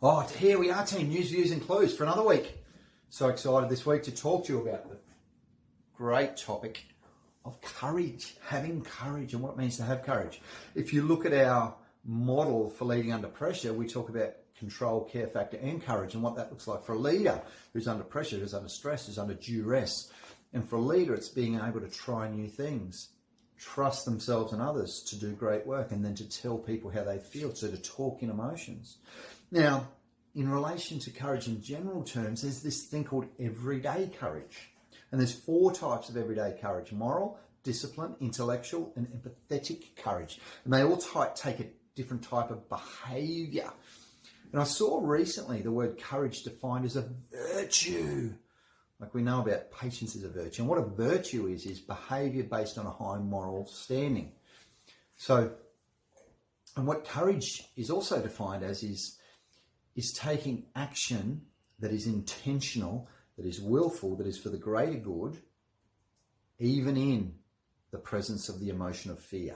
Oh, here we are, team. News, views, and clues for another week. So excited this week to talk to you about the great topic of courage, having courage, and what it means to have courage. If you look at our model for leading under pressure, we talk about control, care factor, and courage, and what that looks like for a leader who's under pressure, who's under stress, who's under duress. And for a leader, it's being able to try new things, trust themselves and others to do great work, and then to tell people how they feel, so to talk in emotions. Now, in relation to courage in general terms, there's this thing called everyday courage. And there's 4 types of everyday courage: moral, discipline, intellectual, and empathetic courage. And they all take a different type of behaviour. And I saw recently the word courage defined as a virtue. Like we know about patience is a virtue. And what a virtue is behaviour based on a high moral standing. So, and what courage is also defined as is taking action that is intentional, that is willful, that is for the greater good, even in the presence of the emotion of fear,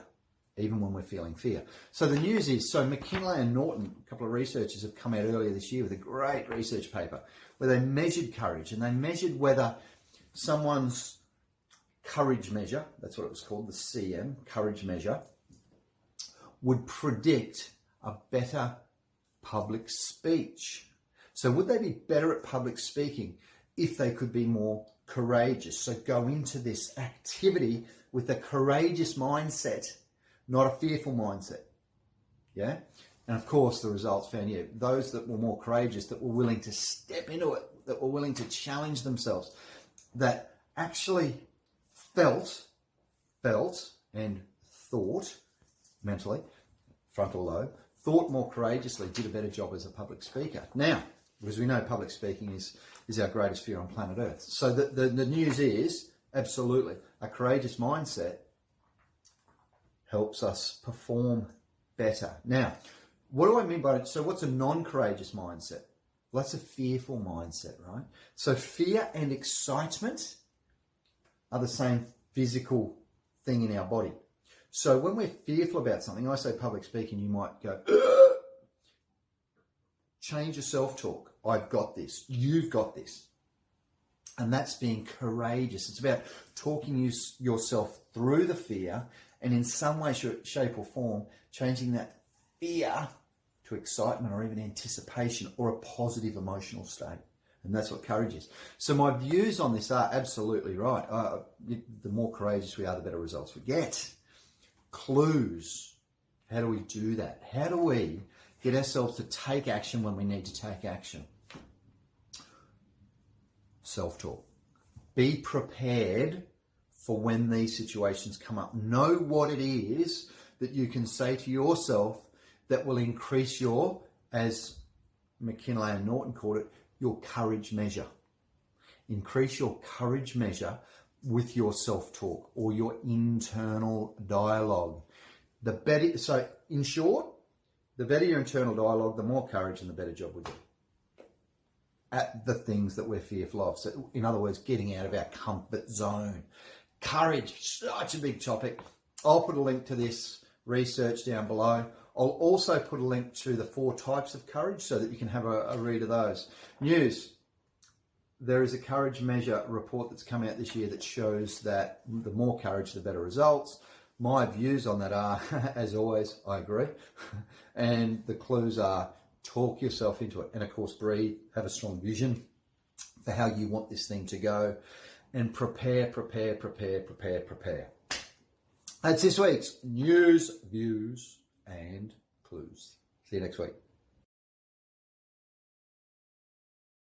even when we're feeling fear. So the news is, Mckinlay and Norton, a couple of researchers, have come out earlier this year with a great research paper where they measured courage, and they measured whether someone's courage measure, that's what it was called, the CM, courage measure, would predict a better public speech. So would they be better at public speaking if they could be more courageous? So go into this activity with a courageous mindset, not a fearful mindset. Yeah? And of course, the results found you, those that were more courageous, that were willing to step into it, that were willing to challenge themselves, that actually felt and thought mentally, frontal lobe, thought more courageously, did a better job as a public speaker. Now, because we know public speaking is our greatest fear on planet Earth. So the news is, absolutely, a courageous mindset helps us perform better. Now, what do I mean by it? So what's a non-courageous mindset? Well, that's a fearful mindset, right? So fear and excitement are the same physical thing in our body. So when we're fearful about something, I say public speaking, you might go, ugh! Change your self-talk. I've got this. You've got this. And that's being courageous. It's about talking yourself through the fear, and in some way, shape or form, changing that fear to excitement or even anticipation or a positive emotional state. And that's what courage is. So my views on this are absolutely right. The more courageous we are, the better results we get. Clues. How do we do that? How do we get ourselves to take action when we need to take action? Self-talk. Be prepared for when these situations come up. Know what it is that you can say to yourself that will increase your, as Mckinlay and Norton called it, your courage measure. Increase your courage measure with your self-talk or your internal dialogue. The better, so in short, the better your internal dialogue, the more courage and the better job we do at the things that we're fearful of. So in other words, getting out of our comfort zone. Courage, such a big topic. I'll put a link to this research down below. I'll also put a link to the 4 types of courage so that you can have a read of those. News. There is a courage measure report that's come out this year that shows that the more courage, the better results. My views on that are, as always, I agree. And the clues are talk yourself into it. And of course, breathe, have a strong vision for how you want this thing to go. And prepare. That's this week's news, views, and clues. See you next week.